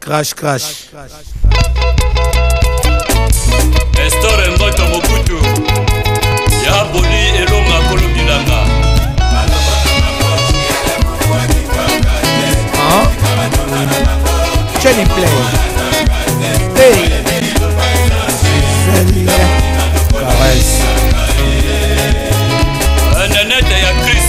Crash crash. Estore ngoto mokutu. Ya boli elonga kolobilanga. Hein? Jenny Play. Hey. Caresse. Nanette ya Chris.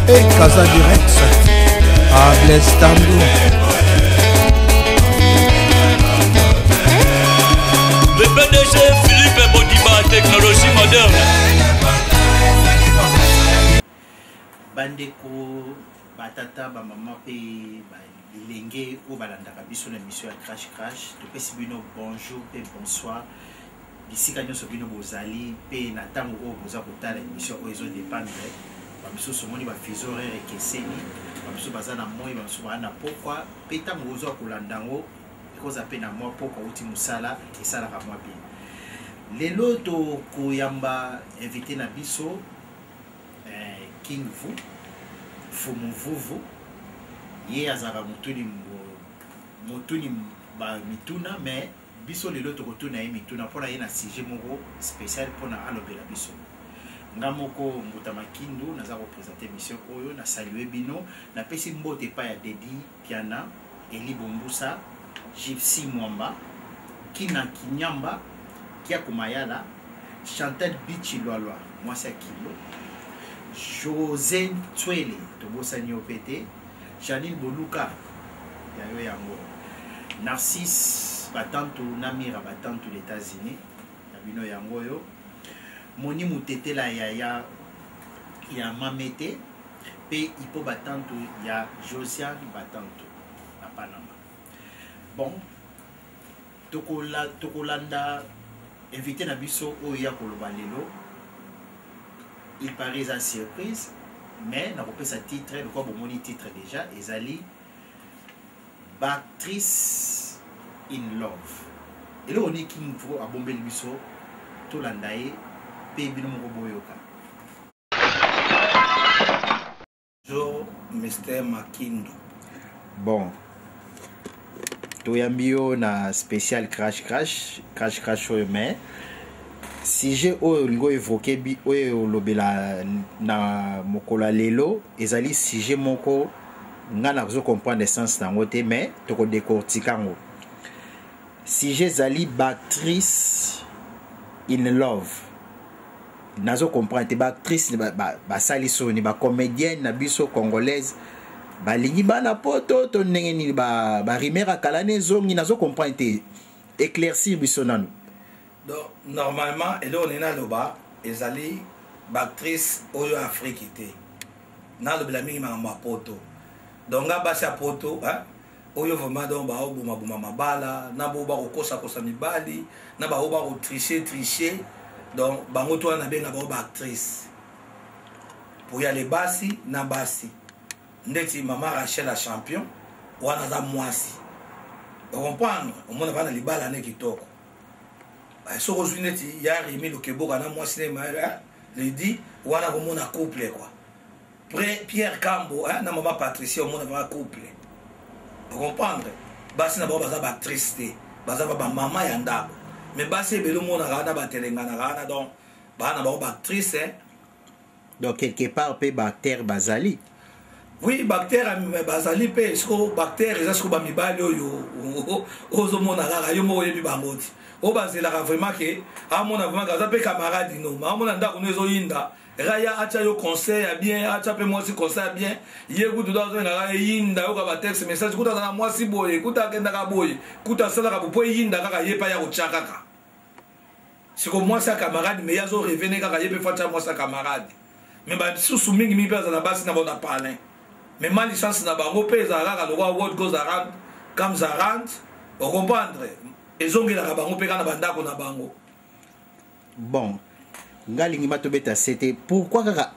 Et Casa Direct. Ah, Blaise Tambou. Le PDG Philippe Bodiba, technologie moderne. Bandeko, batata, bamama pe bilenge ou balandaka biso na mission ya Crash Crash. To pesi bino bonjour pe bonsoir. Bisika nyonso bino bozali pe na tango o boza kotala émission o ezo dépendre. Bamiso somoni ba fizore ekeseni. Bamiso baza na moi, bamiso ba na pokwa pe tango ozo kolandango ekoza pe na moi pokwa uti musala esala ka moi pe. Lelo to koyamba invité na biso King Vu Fumu Vuvu ye azaka mutuni ba mituna mais biso lelo to kotuna ye mituna pona ye na sujet moko spécial pona alobela biso ngamoko Mbuta Makindu naza ko présenter mission oyo na saluer bino na pesi mbote pa ya Dedi Piana Eli Bombusa Gypsy Mwamba Kina Kinyamba Kia Kumayala Chantal Bichi Lwalwa Mwasa Kilo José Twele Tobosa Niopete Janine Boluka Yayo Yango Narcisse Batantu Namira Batantu les États-Unis Yabino Yango yo Moni Mutete la Yaya Ya Mamete Pe Ipo Batantu Ya Josiane Batantu na Panama. Bon Tokolanda invité na biso Oya Koloba lelo. Il paraît à surprise, mais n'a pas sa titre, le corps mon titre déjà, Ezali Bactrice in Love. Et là on est King Vu à bomber le biso, tout l'andaye, paye bino mon boyoka. Bonjour, Mr. Makindu. Bon, toyambio na spécial crash mais si j'ai olingo évoqué bi oyo lobela na mokola lelo ezali sujet moko ngana ko comprendre sens nango te mais to ko décortiquer ngo sujet zali Bactrice in Love nazo comprendre te Bactrice ba saliso ni ba comédienne na biso congolaise balingi bana poto to ndenge ni ba rimera kalane zongi nazo comprendre te éclaircir biso nanu. Donc, normalement, et là on est dans le bas, ils allaient Bactrice au Afrique était. Dans le blaming ma poto. Donc là bas sa poto, hein. Oyo vraiment donc ba obuma mabala, na bo ba kosa mibali, na ba oba tricher. Donc bango to na benga ba Bactrice. Pour y aller basi na basi. Ndeti maman Rachel la champion, wana za mwasi. Vous comprenez? On m'a pas na libala ne kitoko. So il y a Rémi le Kebo kana moi cinéma le dit wana ko mona couple quoi. Pierre Cambo na maman Patricia on mona couple. Vous comprendre? Basi na ba Bactrice te. Baza ba maman ya ndabo. Mais basi belo mona kana ba telengana kana donc ba na ba Bactrice. Donc quelque part pe Bacter Bazali. Oui, bactère bazali pe sko bactère eza sko ba mibali oyo ozo mona kaka yo mo yebi bangoti. O bazela vraiment que a mona vraiment kaza pe camarade no ma mona ndako nezo yinda raya acha yo conseil ya bien acha pe moi si conseil bien ye kutu dazo na yinda yo ka ba texte message kuta na moi si boye kuta kenda ka boye kuta sala ka po yinda kaka ye pa ya kuchaka ka. C'est comme moi sa camarade mais yazo revenir kaka ye pe facha moi sa camarade. Mais ba susu mingi mi pesa na basi na bona parler. Mais ma licence na bango pesa kaka le what goes around comes around. Vous comprendre? Ezongela bango pe kana bandako na bango. Bon, ngalingi matobeta c'était pourquoi kaka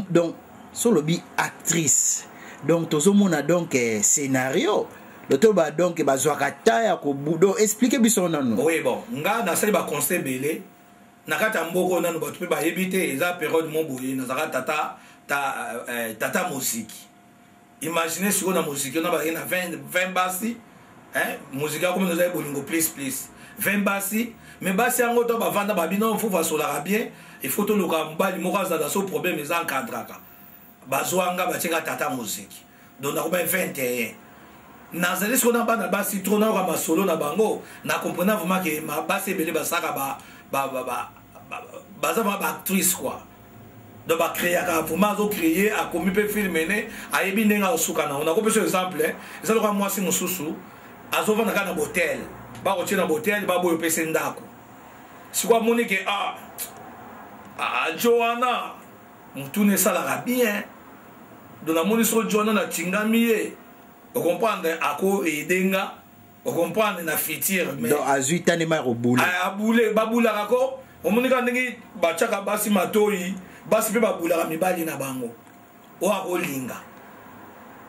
donc solobi actrice. Donc tozomona donc scénario. Le toba donc bazwaka taya ko budo expliquer biso nanu. Oui bon, nga na sali ba conseil belé. Nakata mboko nanu batu pe ba yebite eza période mo boye na zaka tata tata muziki. Imaginez si on a musique, on a 20 bassi, musique comme nous avons bolingo please. 20 bassi, mais bassi en gros, bah vendre bah bien, il faut faire cela bien, il faut tout le cas, bah les moras dans ce problème ils encadrent. Bah zoanga bah tiens tata musique. Donc on a 21. Nazali ce qu'on a pas dans bassi trop na ba solo na bango, na comprenant vraiment que ma bassi belé ba saka ba actrice quoi. Donc ba créer ka vraiment zo créer a commis pe filmer a yebi nenga osukana on a kopé exemple ça le moi si mususu azova na kana hotel ba ko tina hotel ba boyo pese ndako si kwa monique Joanna mutune sala bien de la moniso Joanna na tingamiye on comprendre ako edenga on comprendre na fitir mais donc azui tanema roboule a boule ba boula rako on monika ndenge ba chaka basi matoi basi pe babulaka mibali na bango o akolinga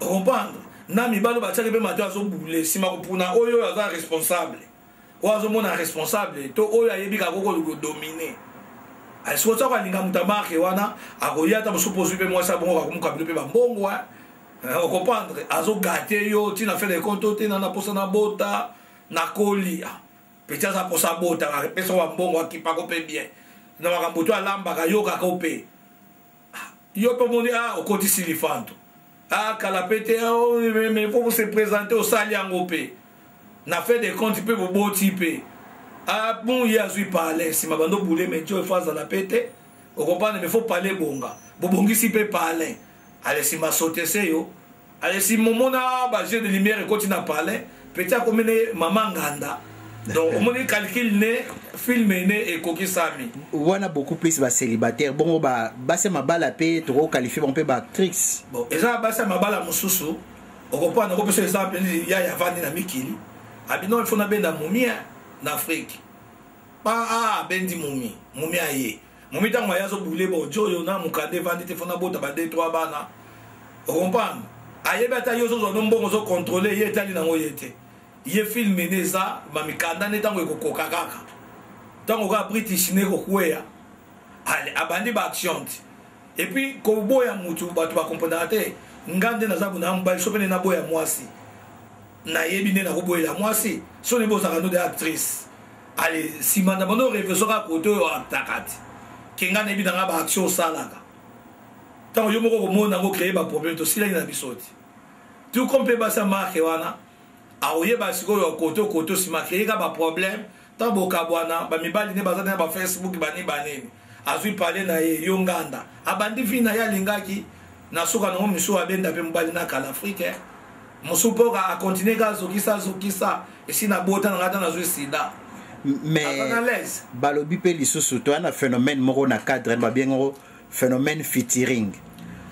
comprendre na mibali batiaki pe mato azobule nsima kopuna oyo aza responsable oyo azomona responsable to oyo ayebi kakoko domine soki akolinga moto amarke wana akoya ata mosusu pozwi mpe mwasi abongo kakomukabilo mpe bambongo ocomprendre azogate yo ntina fe de compte te na posa na bota na kolia peti aza posa bota apesa bambongo akipako mpe bien na makambo to alambaka yo kaka mpe yo mpe omoni okotisi lifanto kala pe te mais faut se présenter osali yango mpe na fait de compte mpe boboti mpe bon ye azwi parle nsima bando bule mais dio efo azala pe te okomprendre mais faut parler bonga bobongisi mpe parle ale nsima sotese yo ale nsima omona baje de lumière ekoti na parle peti akomene mama nganda donc on moni calcul ne film ne ekokisami wana beaucoup plus ba célibataire bongo ba se mabala pe to qualifier bon pe ba actrice bon eza ba se mabala mususu okopa na kopesa exemple ya vandi na mikili abino il faut na benda mumia na Afrique pa bendi mumia ye mumi tango yazo bule bo joyo na mukade vandi te fona bota ba 2-3 bana okopa ayebata yo zo mbongo zo contrôler ye tali na ngoyete ye filme neza mamikanda ne tango ekokoka kaka tango ka british ne kokweya ale abandi ba action et puis ko boya mutu batu ba comprendre te ngande na zabu na mbali sopene na boya mwasi na yebi ne na ko boya mwasi so ne boza kano de actrice ale simanda bono réflexion ka koto yo atakati kenga ne bi na ba action salaka tango yo moko ko mona ngo créer ba problème to sila ina bisoti tout comme pe ba sa marque wana aoye basikoyo koto sima créer ba problème tant bokabwana ba mibali ne bazana ba Facebook bani banini azui parler na ye yonganda abandi vina ya lingaki na suka no miso abenda pe mbali na kala Afrique musupoka a continuer ga zokisa esina bota na ngata na zui sida mais balobi pe lisusu to ana phénomène moko na cadre ba bien ngo phénomène featuring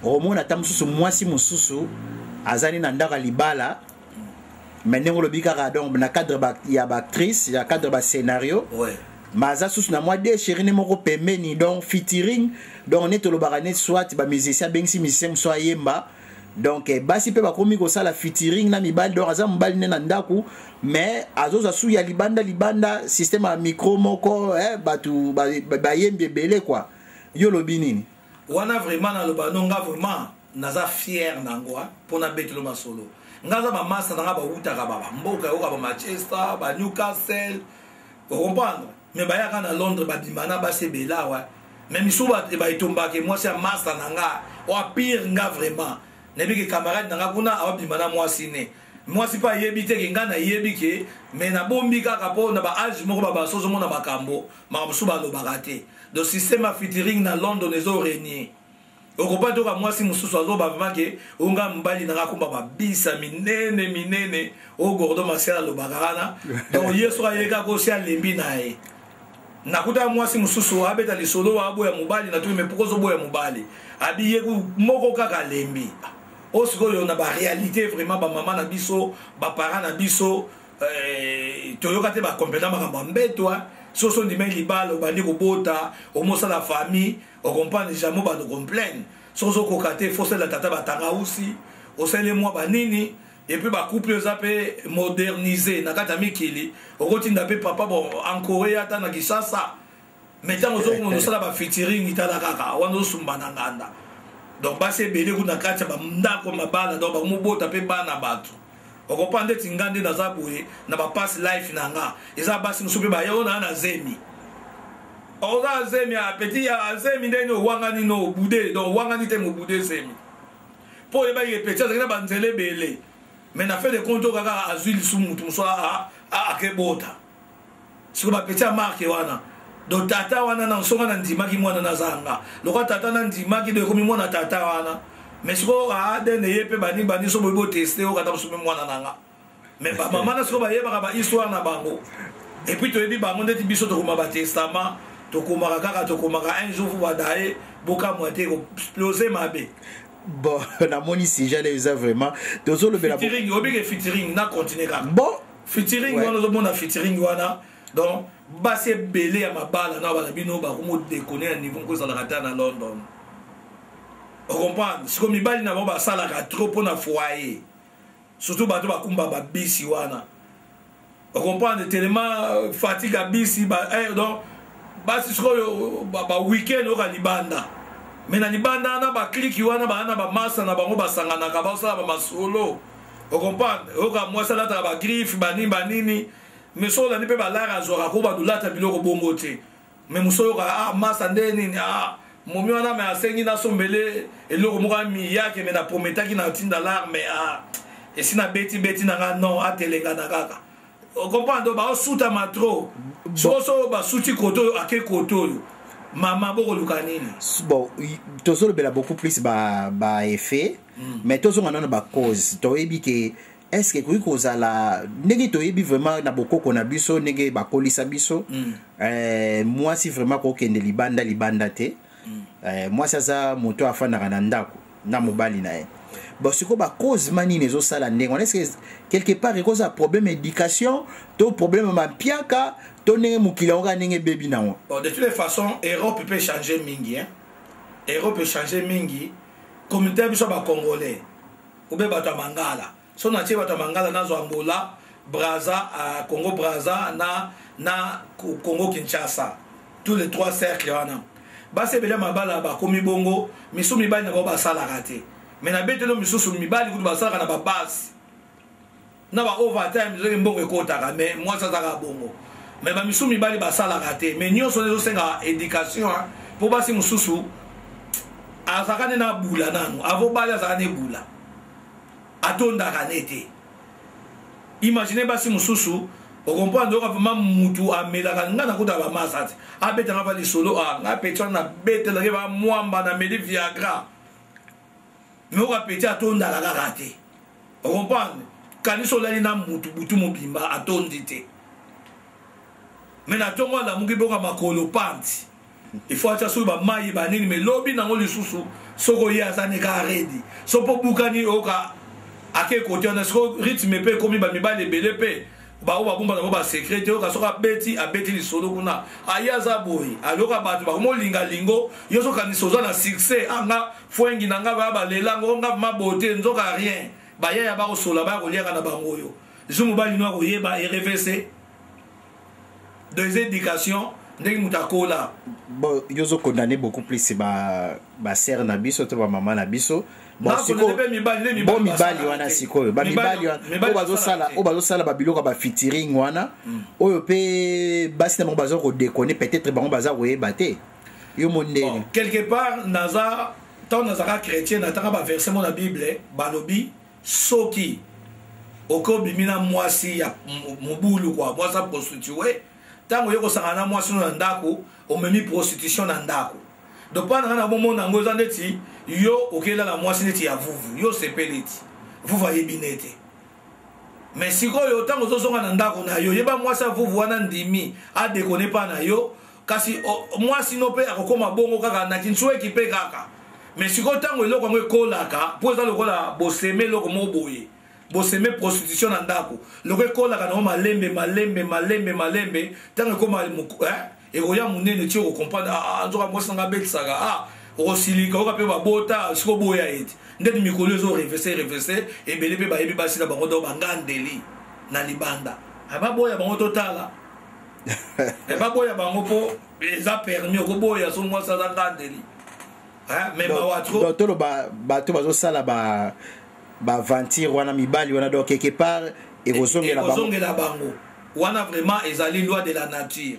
romona tamsusu mwasi mususu azani na ndaka libala maintenant le bikara donc na cadre ya ba actrice ya cadre ba scénario ouais maza sous na moi de chéri ne moko pemeni donc featuring donc on est le barané soit ba musicien bengsi musicien soit yemba donc basi pe ba komi ko sala featuring na mibali donc azam mbali na ndaku mais azoza sou ya libanda système a micro moko batu ba yembe belé quoi yo lobi nini wana vraiment na loba nonga vraiment naza fier nangwa pona betelo masolo ngaza ba masa nga ba utaka ba mboka yo ba Manchester ba Newcastle vous comprendre mais ba yaka na Londres ba dimana ba sebela wa même souba ba itomba ke moi c'est masa nga o pire nga vraiment nebi ke camarade nga kuna a dimana moi sine moi si pas yebite ke nga na yebike mais na bombi kaka po na ba age moko ba sozo mona makambo ma souba lo bagate do système featuring na London ezo régner okopa toka mwasi mususu azoba vraiment ke onga mbali na komba ba bisa minene o gordo masela lo bagana donc yeso ayeka ko sia lembi nae nakuta mwasi mususu abeta lisolo abo ya mubali na tume pokozo bo ya mubali abiye ku moko kaka lembi o sikoyo na ba réalité vraiment ba mama na biso ba parents na biso toyoka te ba compétent makambo mbetwa soso ndime libalo bandi kobota omosa la famille on comprend déjà mo ba de complain soso kokate fosse la tata batanga aussi osele moi banini et puis ba couple zape moderniser na kata mikili okotinda pe papa bon encore ata na Kinshasa mettons ozo ko sala ba featuring itala kaka wano sumbana nganda donc basi ebele kuna kati ya bandako mabala donc bakomobota mpe bana bato okopa ndeti nga nde naza boye na bapasi life na nga eza basi mosusu mpe bayo na zemi oza zemi apeti ya zemi ndeni owangani no obude donc owangani te mobude zemi mpo oyebaki epeti azalaki na banzela ebele mais na fait de compte kaka azwi lisu mutu mosu akebota siko bapeti ya marke wana donc tata wana na nsonga na ndimaki mwana na zanga lokwa tata na ndimaki do ekomi mwana tata wana mais siko adene ye mpe bani so boyi boteste okata mosu mpe mwana na nga mais bamama na siko bayebaka bahistoire na bango epuis toyebi bango ndeti biso tokoma batestament tokomaka kaka tokomaka un jour badaye bokamwa te koexplose mabe. Bon, namoni sujet là eza vraiment tozolobela featuring obike featuring na continuer kaka bon featuring wana ozomona featuring wana donc basi ebele ya mabala na bana bino bakomodekone ya niveau nkozalaka te na London ocomprendre siko mibali na bango basalaka trop mpona foyer surtout bato bakumba babisi wana ocomprendre tellement fatigue ya bisi donc basi sikoyo weekend oka libanda mais na libanda na bakliki wana bana bamasa na bango basanganaka basala bamasolo ocomprendre oka mwasi alataka bagriffe banini mais solani mpe balara azwaka ko badolata biloko bongo te mais mosolo yoka masa nde nini momi wana me asengi nasombele eloko moko amiyake me naprometaki na ntinda lar mais esi na beti nanga non atelengana kaka ocomprendre baosutama tro soso basuti koto oyo ake koto oyo mama bokoluka nini bon tozolobela beaucoup plus ba effet mais tozonga nano ba cause toyebi ke est-ce que koki kozala ndenge toyebi vraiment na bokoko na biso ndenge bakolisa biso mwasi vraiment kokende libanda te mwasi aza moto afandaka na ndako na mobali na ye bon siko bacause manini ezosala ndenge wana est-ce que quelque part ekoza problème éducation to problème mapiaka to ndenge mokili yango kaka ndenge bebi nango. Bon, de toutes les façons Europe peut changer mingi Europe peut changer mingi communauté biso bacongolais oube bato ya mangala so na tie bato ya mangala nazo Angola Brazza Congo Brazza na Congo Kinshasa tous les trois cercles wana basi ebele mabala bakomi bongo misu mibali na bango basalaka te mais na betelo misusu mibali kutu basalaka na babasi na ba overtime zoki mbongo ekotaka mais mwasi azaka bongo mais bamisu mibali basalaka te mais nyonso ezosenga éducation mpo basi mosusu azalaka nde na bula nano avobali azalaka ne bula atondaka ne te imagine basi mosusu okomprendre oka vraiment mutu amelaka nga nakuta bamasa te abetanga ba lisolo nga peti wana nabetelaki bamwamba na meli viagra mais oka peti atondaka kaka te okomprendre kanisi olali na mutu butu mobimba atondi te mais na ntongo alamuki boka makolo panti il faut atia soki bamai banini mais lobi nango lisusu soko ye aza neka aredi so mpo bukani oka ake kote wana siko rythme mpe ekomi bamibali ebele mpe bao babomba nango basekret te oka soki abeti lisolo kuna aye aza boye aloka bato bakomolinga lingo yo sokanisi oza na succès anga fwengi na nga baya balelango nga mabote nzoka rien bayaya bakosola baya koliaka na bango oyo zo mobali no akoyeba erevese des éducations ndenge mutu akola. Bon yozo condamné beaucoup plus ba sœur na biso to ba maman na biso bon siko bon mibali wana siko ba mibali wana o bazosala ba biloko ba featuring wana oyo pe basi na bazo ko déconner peut-être bango baza koyeba te yo mondeni quelque part naza tant nazaka chrétien nataka ba verset mo na Bible balobi soki okobimina mwasi ya mobulu kwa mwasa prostituée tango yoko sangana mwasi na ndako omemi prostitution na ndako donc pana na bomo na ngoza ndeti yo okela na mwasi ndeti ya vuvu yo sepeleti vuvu ayebinete mais sikoyo tango zozonga na ndako na yo yeba mwasi vuvu wana ndimi a déconner pa na yo kasi mwasi no pe akokoma bongo kaka na kinchwe kipe kaka mais sikoyo tango eloko ngo ekolaka po eza lokola boseme loko moboye boseme prostitution na ndako loko ekolaka na malembe tango ekoma ekoya munene ti okokomprendre nzoka mwasi nanga abetisaka okosilika oka mpe babota siko boya ete ndeti mikolo ezo revese ebele mpe bayebi basi na bango to bangandeli na libanda baboya bango totala baboya bango mpo eza permis okoboya so mwasi aza ngandeli mais bawatro donc tolo bato bazosala baventure wana mibali wana donc quelque part ekozongela bango wana vraiment ezali loi de la nature.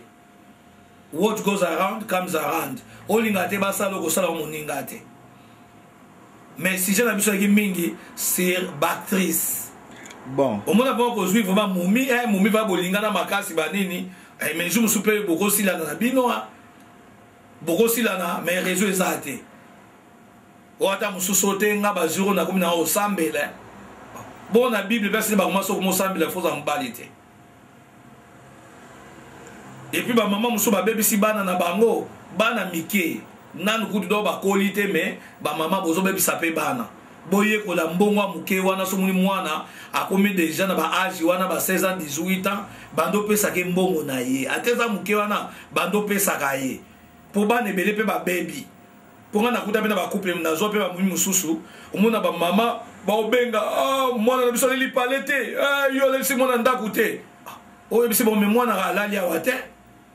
What goes around comes around. Olinga te basala okosala moninga te. Mais si j'ai la mission qui mingi c'est Bactrice. Bon. Au moins avant qu'on suive vraiment Moumi va bolinga na makasi banini. Mais je me soupe beaucoup si la na binoa. Beaucoup si la na mais réseau ezate. Oata mususote nga baziro na komi na osambele. Bon na Bible personne ba commencer comme osambele faut en balité. Et puis ba maman muso ba bébé si bana na bango bana mike nanu kutu do ba qualité mais ba maman bozo bébé sapé bana boye ko la mbongo muke wana so muni mwana akomi déjà na ba âge wana ba 16 ans 18 ans bando pesa ke mbongo na ye ateza muke wana bando pesa ka ye po bana ebele pe ba baby po ngana kuta pe na ba couple na zo pe ba muni mususu omona ba mama ba obenga mwana na biso li palete yo le si mwana ndaku te o bisi bon mais mwana alali awate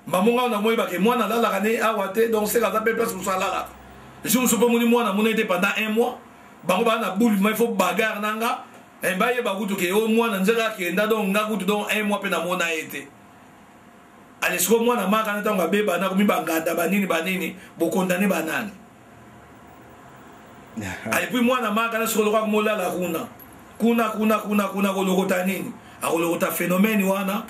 mamonga na moi ba ke mwana la la ne awate donc c'est la place pour ça là je me souviens moni mwana mon était pendant 1 mois bango ba na boule mais il faut bagarre nanga et ba ye ba kutu ke o mwana nzela ke nda donc nga kutu donc 1 mois pe na mona été allez so mwana maka na tanga beba na komi bangata banini bo condamner banani et puis mwana maka na so lokwa mola la kuna ko lokota nini a lokota phénomène wana.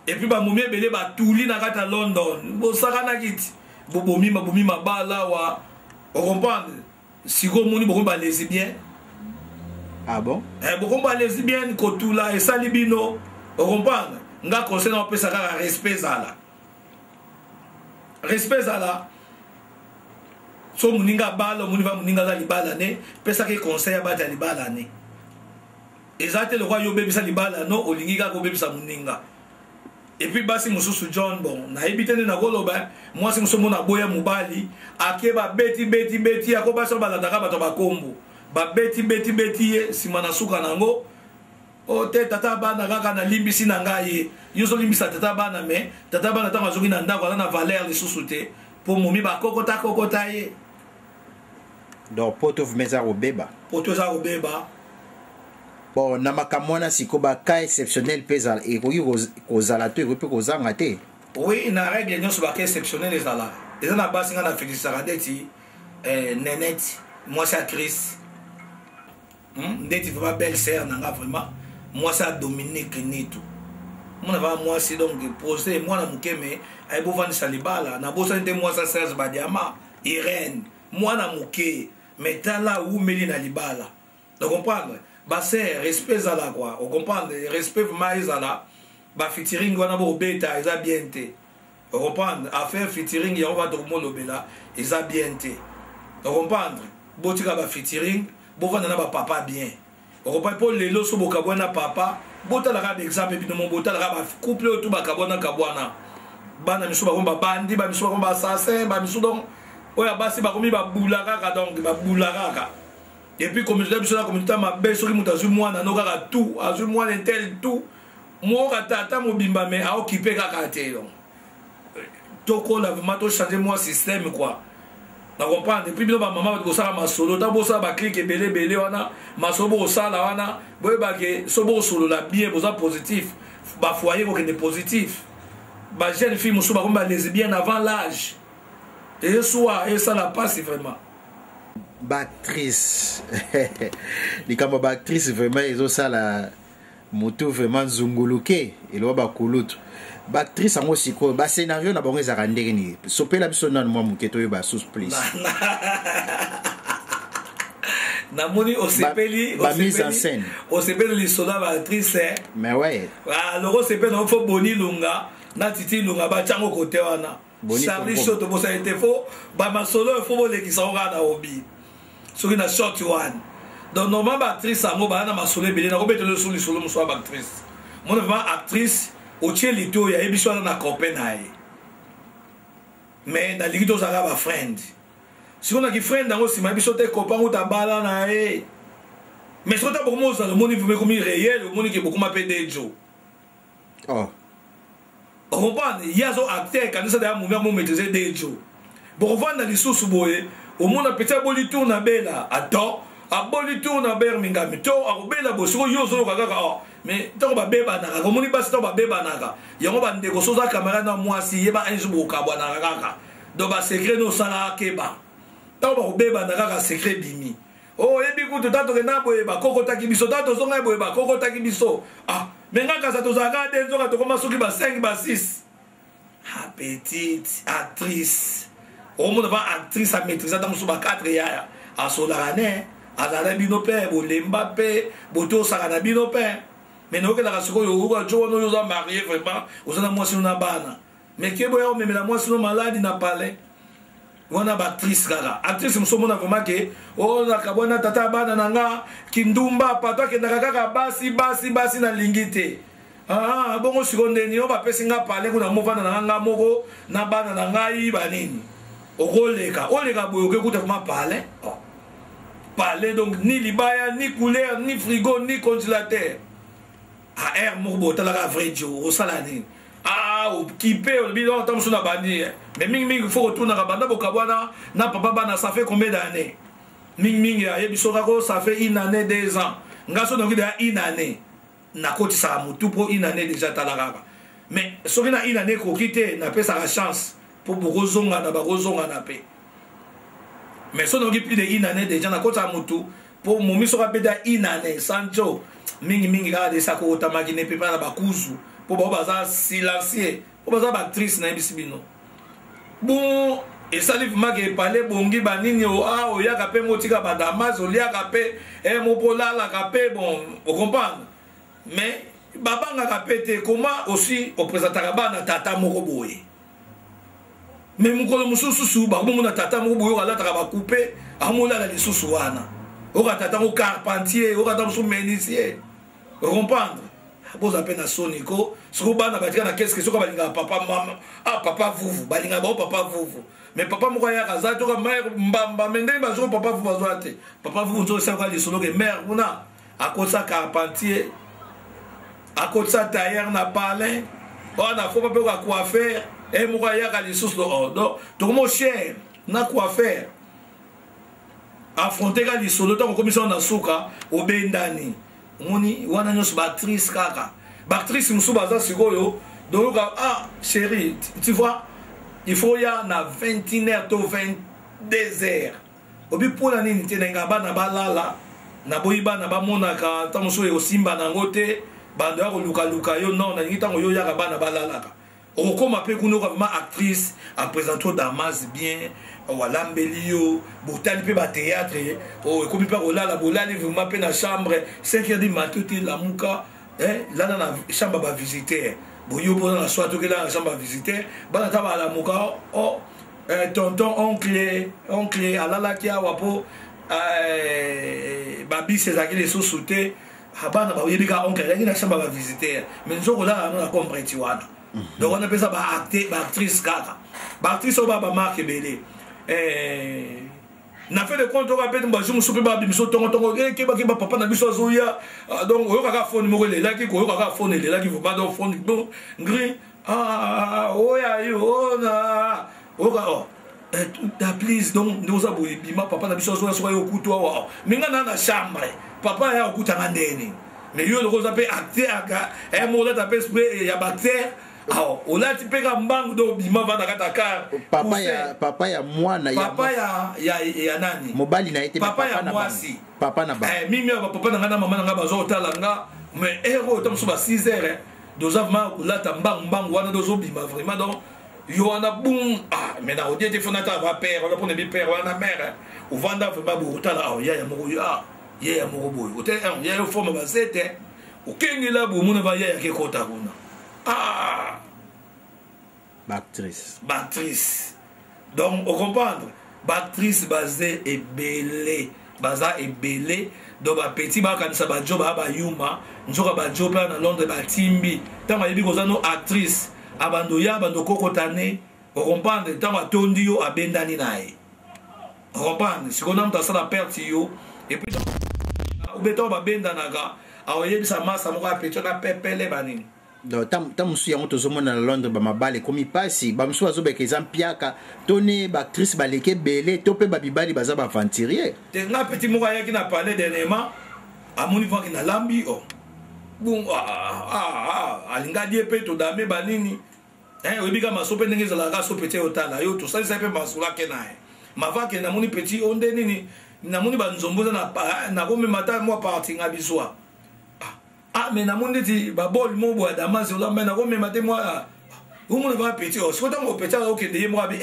Et puis ba mumie belé ba touli na kata London bo sakana kiti bo bomi mabala wa on comprendre si ko moni bo ba lesbien ah bon bo ba lesbien ko tula et salibino on comprendre nga conseil na pesa ka respect zala so muninga bala muni va muninga za libala ne pesa ke conseil ba ta libala ne ezate le roi yo bebisa libala no olingi ka ko bebisa muninga. Et puis basi mususu John bon na ebitene na goloba moi si musomo na boya mubali akeba beti akoba so balataka bato bakombo ba beti simana suka nango o te tata bana kaka na limbisi na ngai yoso limbisa tata bana me tata bana tanga zoki na ndako na valeur les sous-souté pour momi ba kokota ye donc poto vumeza robeba bon na makamona siko ba cas exceptionnel pesa et kozala to et kozanga te oui na règle nyonso ba cas exceptionnel ezala na basi nga na félicitaka ndeti Nenette moi c'est Chris ndeti vraiment belle sœur nanga vraiment moi c'est Dominique Nitu mon va moi c'est donc poser moi na mukeme ay bo vandi salibala na bo sante moi ça Serge Badiama Irène moi na muke metala ou meli na libala donc comprendre ba c'est respect za la quoi on comprend respect mais za la ba featuring wana bo beta eza bien té on comprend affaire featuring ya on va donc mo lobela eza bien té on comprend botika ba featuring bo vana na ba papa bien on comprend pour les loso bo kabwana papa bota la ka exemple bi no mo bota la ba couple tout ba kabwana bana miso ba komba bandi ba miso ba komba assassin ba miso donc oya basi ba komi ba bulaka donc ba bulaka. Et puis comme je dis la communauté ma belle soki muta zu mwana no kaka tout azu mwana tel tout mo tata mo bimba mais a occupé kaka te donc toko la vraiment to changer moi système quoi na comprendre et puis bino ba maman ba sala ma solo ta bo sala ba clique belé wana ma solo sala wana boye ba ke so bo solo la bien boza positif ba foyer ko que positif ba jeune fille muso ba komba lesbienne avant l'âge et soit et ça la passe vraiment. Bactrice likambo Bactrice vraiment ezosala moto vraiment zunguluke elo bakulutu Bactrice ango siko ba scénario na bango ezaka ndenge ni sopela biso na mwa muketo yo ba sus please na moni osepeli ba mise en scène osepeli lisola Bactrice mais ouais alors osepeli no fo boni lunga na titi lunga ba chango kote wana Charlie Shoto bosa été faux ba masolo fo bole ki saura na obi soki na short one donc normalement actrice ango ba na masolo belé na ko betelo sous le solo muso actrice mon vraiment actrice o tcheli to ya ebiso na Copenhague mais na ligito za ba friend si on a qui friend dango si ma biso te copain ou ta bala na e mais so ta beaucoup ça le moni vous me comme réel le moni qui beaucoup m'appelle Dejo oh on comprend il y a zo acteur quand ça d'ailleurs mon maîtriser Dejo bon vendre les sous boye au monde a petit aboli tour na bela attends aboli tour na ber mingami to akobela bosiko yo zo kaka mais to ba beba na ko moni basi to ba beba na yango ba ndeko soza caméra na mwasi yeba enzo bokabwa na kaka do ba secret no sala keba to ba beba na kaka secret bimi oh yebi kutu tato ke na boyeba koko taki biso tato zonga boyeba koko taki biso mais ngaka sa to zaka denzo ka to koma soki ba 5 ba 6 petite actrice au monde va actrice à maîtriser dans son 4 ya a solarane azala bino pe bolemba pe boto sakana bino pe mais no ke la siko yo ko jo no yo za marié vraiment ozana mwasi na bana mais ke boya o memela mwasi no maladi na palais wana ba actrice kaka actrice msomona vraiment ke o na kabona tata bana nanga kindumba pata ke nakaka basi na lingite bongo sikonde ni o ba pesinga palais kuna movana na nga moko na bana na ngai banini oleka boyo ke kuta vraiment palais palais donc ni libaya ni couleur ni frigo ni congélateur air morbo talaka vrai dio o salani o kipe o bidon tam suna bandi mais ming faut retourner na banda bokabwana na papa bana ça fait combien d'années ming ya yebiso kako ça fait 1 année 2 ans ngaso donc il y a 1 année na koti sa mutu pour 1 année déjà talaka mais soki na 1 année ko kite na pesa la chance pour bozonga na bazonga na pe mais so no plus de 1 année déjà na kota mutu pour momi so rapeda 1 année sancho mingi ga de sako otamaki ne pepa na bakuzu pour baza silencieux pour baza actrice na bisibino bon et ça livre mage parler bongi banini o yaka pe motika badamas o liaka pe mo polala ka pe bon on comprendre mais babanga ka pete comment aussi au présentera bana tata moko boye mais mukolo mususu suba bo mona tata moko boye ala taka ba couper amola la lisusu wana o ka tata ko carpentier o ka tata musu menuisier on comprendre boza peine à soniko soko bana batika na qu'est-ce que soko balinga papa mama papa vuvu balinga ba papa vuvu mais papa moko ya kaza to ka mère mbamba mende ba zo papa vuvu bazoate papa vuvu zo sa ka lisolo ke mère kuna akosa carpentier akosa tailleur na palais ona faut pas pe quoi faire et moko ya ka lisusu do to mo cher na quoi faire affronter ka lisolo to commission na suka obendani moni wana nyos actrice kaka actrice musuba za sikoyo donc chérie tu vois il faut ya na 21h to 22h obi pona nini te nga bana balala na boyiba na bamonaka tamuso yo simba na ngote bando ya luka yo non na ngitango yo ya bana balala o koma pe kuno vraiment actrice a présenter damas bien wala mbelio botali pe ba théâtre o komi pa olala bolali vraiment pe na chambre 5h du matin la muka là dans la chambre ba visiter boyo pour la soirée que là la chambre ba visiter bana ta ba la muka tonton oncle alala kia wapo babi c'est ça qui les sous-souté habana ba yebika oncle là na chambre ba visiter mais nzoko là na comprendre wana donc on appelle ça ba actrice kaka ba actrice ba marque belé na fait de compte on rappelle ba je me soupe ba biso tongo ke ba papa na biso azoya donc oyo kaka phone mo le là ki ko kaka phone le là ki faut pas donc phone bon gris oya yo na oka please donc nous a boyi bima papa na biso azoya so yo kuto wa minga na chambre papa ya okutanga ndeni mais yo le rosa pe acteur aka mo la tape spray ya bacteur ola tipeka mbangu do bima vanda kataka papa ya mwana papa ya nani mobali na ete papa ya mwasi papa na ba mimi ya papa na ngana mama na ngaba zo tala nga mais héros tam so ba 6h doza ma ola mbangu wana dozo bima vraiment donc yo ana boum mais na odie te fonata va père on a pour ne père wana mère o vanda vraiment bo tala ya moko ya moko boy o te ya yo forme ba zete o kengela bo mona va ya ke kota kuna Actrice. Donc, on comprend. Actrice basée et belée. Baza et belée. Donc, petit ba quand ça ba job ba yuma. Njoka ba job na Londres ba timbi. Tant ba yebi kozano actrice. Abando ya bando kokotane. On comprend. Tant ba tondi yo abendani nae. On comprend. Si on a ça la perte yo. Et puis, au béton ba benda naga. Awa yebi sa massa mo ka pecho na pepele baning. donc ta musu yango tozomona na Londres bamabale komi pasi bamusu bazobeka eza mpiaka to ne baactrice baleke bele to mpe babibali baza baventurier te nga petit moko ayaki na parler dernièrement amoni vaki na lambi o bon alinga die mpe todame banini oyebika maso mpe ndenge ezalaka so peti otala yo tosalisa mpe masolo ake na ye mavake namoni peti o nde nini namoni banzombo eza nakomema ta mwa parti nga biso mais namoni neti baboli mo boya damasi olamba nakomema te mwa omona vaka peti siko ntango peti okende ye moko abi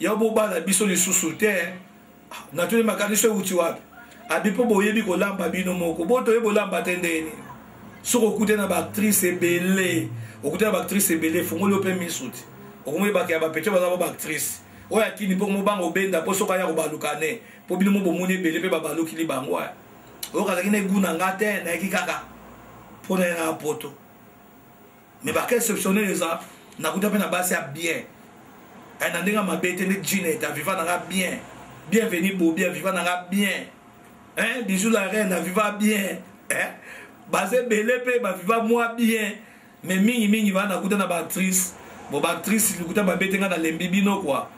ya bobala biso lisusu te natuni makaniso euti wapi abi mpo boyebi kolamba bino moko botoye bolamba te ndeni soki okute na baactrice ebele okute na baactrice ebele fungoli yo mpe misuti okomoyebaka ya bapeti baza bo baactrice oyo akini mpo mobanga obenda mpo soki aya kobaluka ne mpo bino mo bomoni ebele mpe babalukili bango oyo kazaki na egu na nga te nayeki kaka mpo na ye na poto mais baka exceptionnel eza nakuta mpe na basi ya bien na ndenge mabe te nde jinet aviva nanga bien bienvenu bobi aviva nanga bien bijou la reine aviva bien baza ebele mpe baviva mwa bien mais mingi bana nakuta na baactrice bo baactrice likuta babe te nga na lembi bino kwa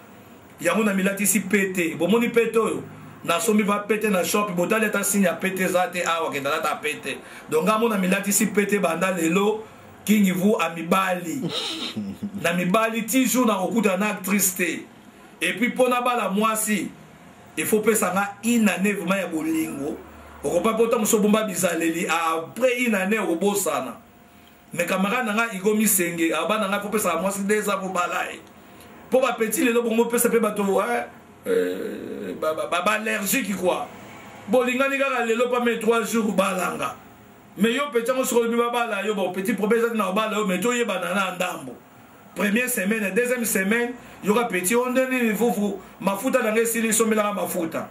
yango na milatisi pete bomoni pete oyo nasombi va pete na shop botali ata signe ya pete eza te awa kendala ta pete donc nga mona milatisi pete banda lelo kingi vu a mibali na mibali ti jour na kokuta na actrice te et puis mpona bala mwasi il faut pesa nga une année vraiment ya bolingo okopa pota mosobomba bizaleli après une année okobosana mais camarade nanga igomi senge abana nga faut pesa mwasi déjà pour balai pour ba petit lelo bongo pesa pe bato ba allergique quoi bolinga ni kaka lelo pa me 3 jours balanga mais yo petit ngo solo bi bala yo bon petit problème na bala yo mais to ye banana ndambo première semaine deuxième semaine yo ka petit on donne vous mafuta na ngesili somela mafuta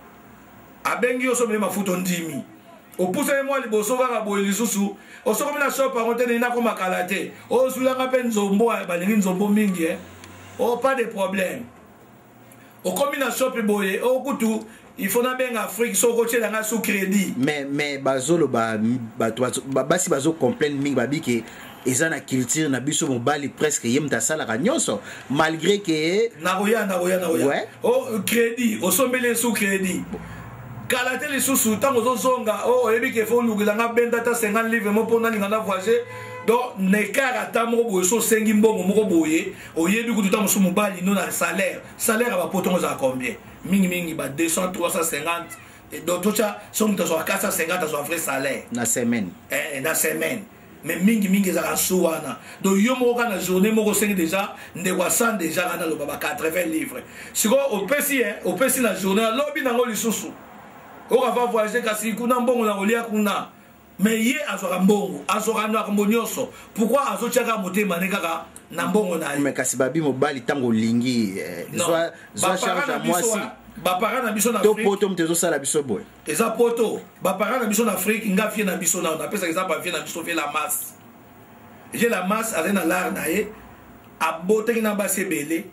abengi yo somela mafuta ndimi opusele mwa liboso kaka boye lisusu osokomi na shop ango te nina ko makala te osulanga mpe nzombo balingi nzombo mingi pas de problème okomi na shop boye okutu il faut na benga Afrique soko tshela nga sous crédit mais bazolo basi bazo complain mingi babike eza na culture na biso mobali presque yemta sala ka nyonso malgré que naroya ouais. Crédit osombele sous crédit kala te lisusu ntango ozozonga oyebi ke fo olukilanga benda ta 50 livre mo mpo nalinga na voyager donc nekara ata moko boye so osengi mbongo moko boye oyebi kutu ta mosu mobali no na salaire ya bapotongo ezala combien mingi ba 200 350 et donc tocha so moto azwaka 450 azwa vrai salaire na semaine mais mingi ezalaka su wana donc yo moko ka na journée moko osengi déjà ndeko ya 100 déjà kana loba ba 80 livres sikoyo opesi na journée alobi nango lisusu okava voyager kasi kuna mbongo na kolia kuna mais ye azwaka mbongo azwaka makambo nyonso pourquoi azotiaka motema ne kaka na mbongo na ye mais kasi babi mobali ntango olingi zwa charge ya mwasi bapara na biso na to poto moto ezosala biso boye eza poto bapara na biso na Afrique nga fie na biso na napesaka eza bafie na biso fie la masse je la masse azali na lar na ye abotaki na basi ebele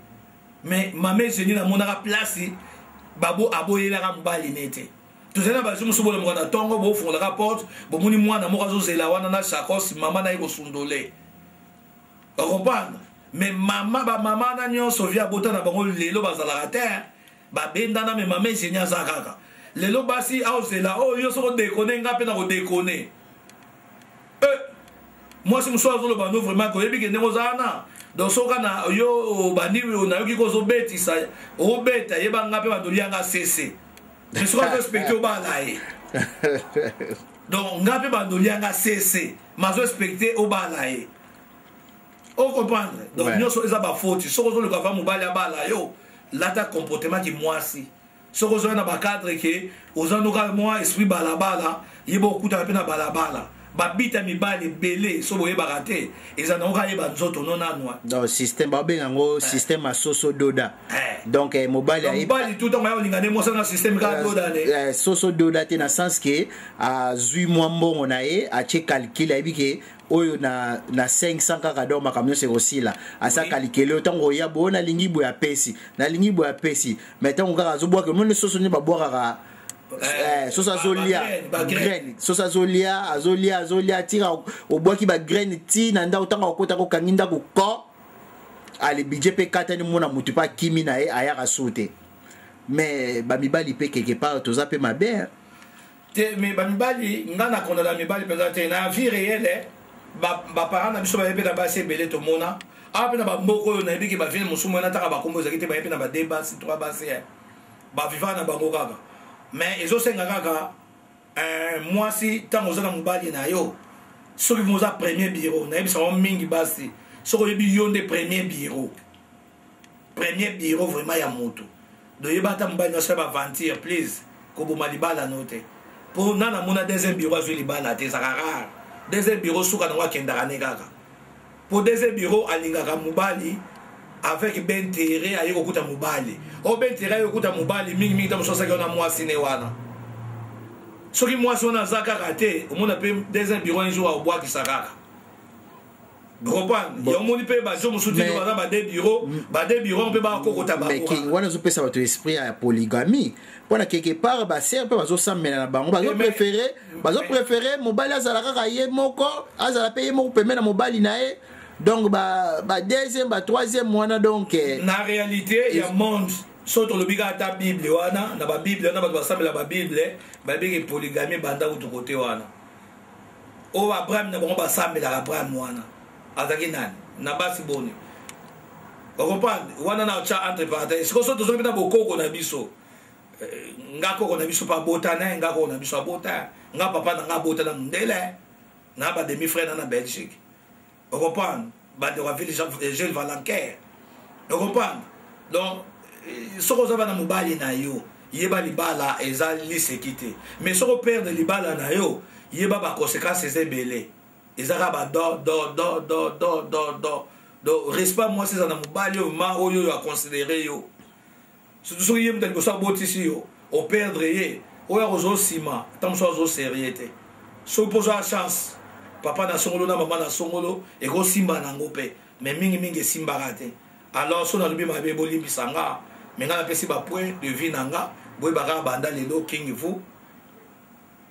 mais mame genie namonaka place babo aboyelaka mobali nete tozali na bazi mosu bolemoka na ntongo bofungolaka porte bomoni mwana moko azozela wana na chakos mama na ye kosundole okomprendre mais bamama na nyonso vi abota na bango lelo bazalaka te babendana me mama egenie aza kaka lelo basi aozela oyo soko dekone nga mpe na kodekone mwasi mosu azoloba no vraiment koyebi ke ndenge ozala donc soka na yo bandi nayoki kozobetisa obeta yebanga mpe bandolianga sese mais soka respecte obala ye donc nga mpe bandolianga sese mazo respecte obala ye ocomprendre donc nyonso eza bafoti soki ozoluka va mobali abala yo lata comportement ki mwasi soki ozoya na bacadre ke oza noka mwa esprit balabala yeba okutana mpe na balabala babita mibali ebele so boyebaka te eza nango kayeba nzoto no nanwa donc système babenga yango système asoso doda donc mobali tout ntango ya olinga nde mwasi na système kaka doda ne soso doda te na sens ke azwi mwa mbongo na ye atie calcule ayebi ke oyo na 500 kaka donc makambo nyonso ekosila asa kalikele oyo ntango oya boyo nalingi boye apesi mais ntango kaka azobwaka mone soso nde babwakaka sosa azolia graine sosa azolia tira obwaki ba graine ti na nda otanga okota ko kanginda ko ko ali budget pe katani mona mutu pa kimi na ye ayaka sote mais ba mibali pe quelque part toza pe mabe te mais ba mibali ngana kona la mibali pe te na vie réelle ba parents na biso ba pe na ba se belé to mona ape na ba mboko na biki ba vie musumo na taka ba kombo zakite ba pe na ba débat si trois ba se ba vivana bango kaka mais ezosenga kaka moi si tant ozala mobali na yo soki moza premier bureau na yebisa mingi basi soki oyebi yo nde premier bureau vraiment ya moto doyeba ata mobali nyonso ba aventure please koboma libala no te mpo nana mona deuxième bureau azwi libala te ezaka rare deuxième bureau suka nango akendaka ne kaka mpo deuxième bureau alingaka mobali avec bentere aye kokuta mobali o bentere aye kokuta mobali mingi ta mosusu asaki wana mwasi ne wana soki mwasi wana aza kaka te omona mpe deuxième bureau un jour aobwakisa kaka comprendre yomoni mpe bajo mosusu tino baza bade bureau mpe bakokota bango wana ozopesa bato esprit ya polygamie mpona quelque part basere mpe bazosambela na bango bazopréféré mobali azala kaka ye moko azala mpe ye moko pembe na mobali na ye donc ba deuxième ba troisième wana donc na réalité ya monde so tolobi kaka ata bible wana na babible wana bato basambela babible babiki polygamie banda kutu kote wana oyo abraham na bango basambelaka abraham wana azalaki nani na basi boni okomprendre wana na otya entre parenthèse siko so tozongi mpe na bokoko na biso nga koko na biso mpe abotana nga koko na biso abota nga papa na nga abota na mondele na bademi frère na belgique comprendre bandeko ya ville Jules Valenquer comprendre donc soko ozaba na mobali na yo yeba libala eza liseki te mais soko perdre libala na yo yeba baconséquence eza ebele ezaka do respect mwasi eza na mobali oyo ma oyo aconsidere yo surtout soki ye mutu liboso abotisi yo operdre ye oyo akozwa nsima ta mosu azoserie te soki mpo ozwa chance papa na songolo na mama na songolo ekosimba nango mpe mais mingi esimbaka te alors so nalobi mabe bolimbisa nga me nga napesi bapoint de vie na nga boyebaka banda lelo King Vu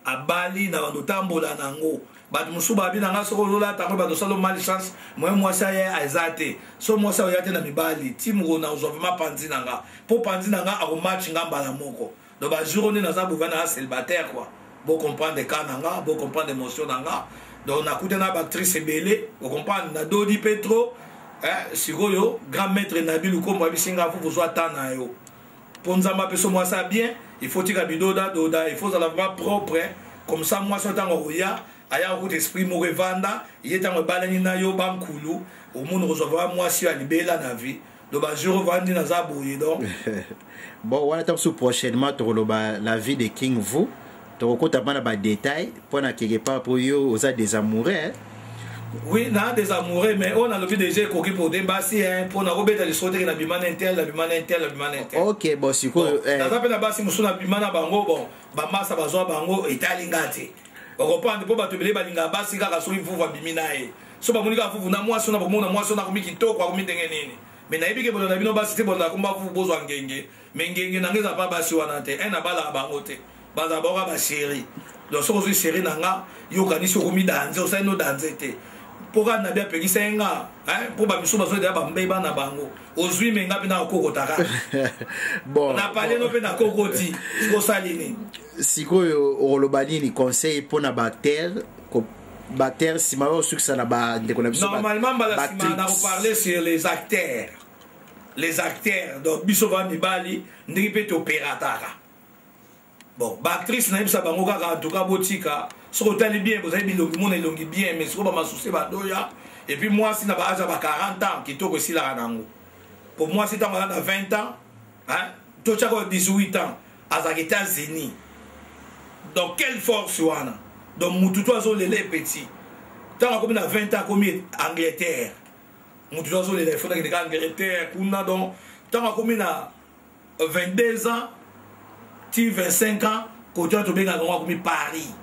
abali na bando tambola nango bato mosusu babi na nga soko ololata yango bato osala malchance moye mwasi aye aza te so mwasi oya te na mibali ti moko na ozwa vraimen panzi na nga mpo panzi na nga akomatch nga mbala moko donc bajour one naza bouvin na nga célibataire quoi bocomprendre ka na nga bocomprendre émotion na nga donc nakuta na baactrice ebele ocomprendre na dodi petro sikoyo grand maître nabil ukombo abisinga fo kozwa ta na yo mpo nzambe apeso mwasi a bien il faut tika bidoda il faut ozala vraiment propre comme ça mwasi ntango oya aya kokuta esprit moko evanda ye ntango ebalani na yo bankulu omoni kozwa vraiment mwasi oyo alibela na vie donc bajour ovandi naza boye donc bon wana ntango so prochainement tokoloba la vie de King Vu tokokota mpona badétail mpona quelque part mpo yo oza des amoureux oui na des amoureux mais on a lobi déjà ekoki pour dembasi mpona kobeta liso teke na bimana intel ok bon sikoyo naza mpe na basi mosusu na bima na bango bon bamasa bazwa bango etalinga te okopande mpo bato ebele balingaka basi kaka soki vuvu abimi na ye so bamoni kaka vuvu na mwasi ona bomona mwasi ona akomi kitoko akomi ndenge nini mais nayebi ke bono na bino basi te bono nakomba vuvu bozwa ngenge mais ngenge nange eza pa basi wana te na balaka bango te bazala baoka basheri donc soki ozwi sheri na nga yokanisi okomi danze osali no danze te mpo kaka na bi apekisa ye nga mpo bamisu bazodeya bambeba na bango ozwi me nga mpe na okokotaka na pale no mpe na kokoti osali nini sikoyo okoloba nini conseil mpona bacteur nsima oyo osukisa na bandeko na biso normalement mbala nsima na koparle sur les acteurs donc biso ba mibali ndenge mpe toperataka bon baactrice nayebisa bango kaka en tout cas botika soki otali bien bozali bilongi mona elongi bien mais sikoyo bamasusi badoya et puis mwasi na baage ya ba 40 ans kitoko esilaka nango po mwasi ntango aza na 20 ans totiaka 18 ans azalaka États-Unis donc quelle force wana donc mutu to azolela epeti ntango akomi na 20 ans akomi Angleterre mutu to azolela efona kendeka Angleterre kuna donc ntango akomi na 22 ans ti 25 ans koto wana tobengaka ngo akomi Paris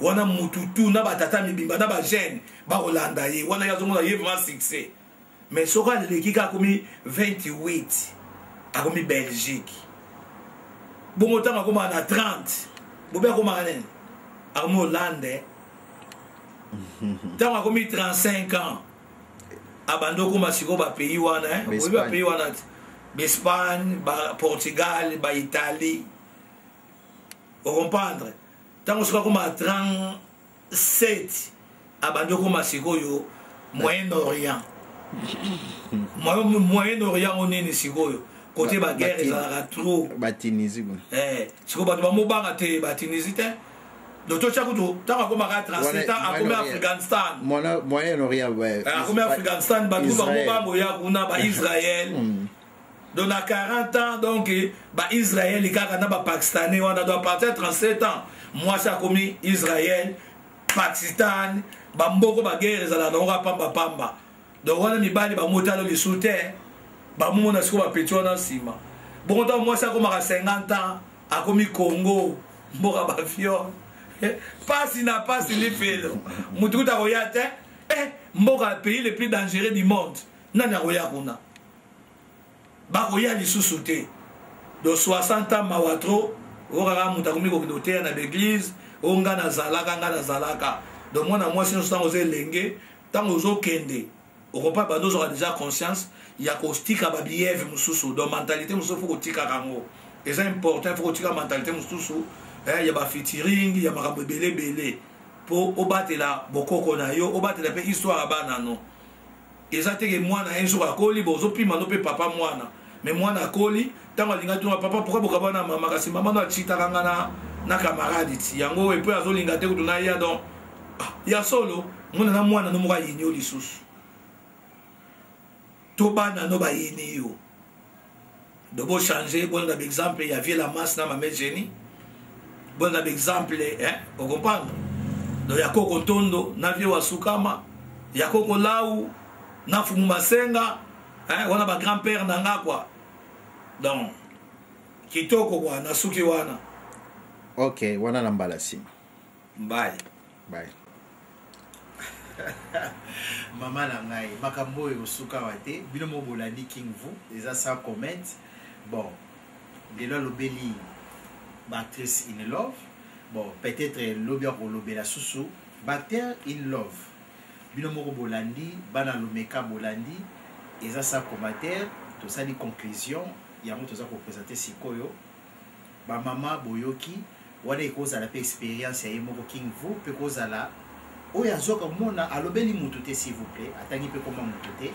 wana mutu tu na batata mibimba na bagene bakolanda ye wana ye azomona ye vraiment succès mais soki aleleki kaka akomi 28 akomi Belgique bongo tanga koma na 30 bobe koma nene akomi Hollande tanga komi 35 ans abando koma siko ba pays wana bobe ba pays wana Espagne ba Portugal ba Italie o comprendre tanga siko koma 37 abando koma siko yo Moyen-Orient Moyen-Orient on est siko yo côté ba guerre ezalaka trop ba Tunisie siko bato bamobanga te ba Tunisie te Docteur Chakuto, tant qu'on a 37 ans, à combien Afghanistan Moyen-Orient, ouais. À combien Afghanistan, Israël. Donc à 40 ans, donc Israël, les gars, Pakistanais, on doit partir 37 ans. Moi, ça comme Israël, Pakistan, Bamboko, guerre, on va pamba. Donc on a mis bali, motalo les sous-terre, on a ce qu'on a pété dans le ciment. Bon, moi, ça comme à 50 ans, à comme Congo, Mora Bafior. Pas si n'a pas si les fait Moutouta Royate Mboka pays le plus dangereux du monde Nana Royakuna Baroya li sous-souté de 60 ans Mawatro Orara Moutakoumi communautaire dans l'église Onga na Zalaka donc moi na moi si nous sommes aux Lengue tant aux autres Kende au repas Bados aura déjà conscience il y a caustique à Babiev Moussou donc mentalité Moussou faut que tika Rango et c'est important faut que tika mentalité Moussou il y a des featuring, il y a des belé pour obattre la bokoko na yo, obattre la histoire à banano. Et ça que moi na un jour à Koli, bozo pi mano pe papa moi na. Mais moi na Koli, tant que linga tu papa pourquoi bokaba na mama kasi maman na chita kanga na camarade ti. Yango et puis azo linga te ko na ya donc ya solo, moi na moi na no mo yini yo lisusu. To bana no ba yini yo. De beau changer, bon exemple, il y avait la masse na ma mère génie. Bon exemple, vous comprenez? Donc, il y a Koko Tondo, Navie Wasukama, il y a Koko Laou, Nafumu Masenga, on a ma grand-père Nanga quoi. Donc, Kitoko quoi, Nasuki Wana. Ok, Wana Nambalasi. Bye. Bye. Maman Langai, Makambo et Osuka Wate, Binomo Bolandi King Vu, les sans comment. Bon, de là le belli. Actrice in love, bon peut-être l'obia pour l'obela sousou, Bacter in love, binomoro bolandi, bana lomeka bolandi, et ça commentaire, tout ça les conclusions, il y a tout ça pour présenter sikoyo, ba mama boyoki, wale cause à la expérience ya yemoko king vous, peut cause à la, oya zoka mona alobeli mutute s'il vous plaît, atangi pe comment mutute,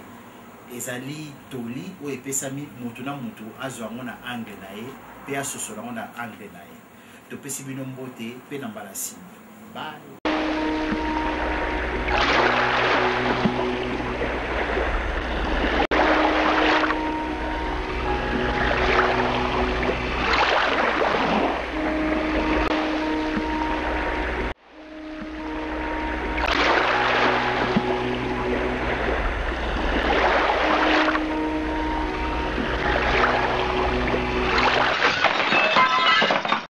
ezali toli ou epesami mutuna mutu azwa mona angle na ye. Pe asosola on a angle na ye to pesi bino mbote pe na mbalasi. Bye.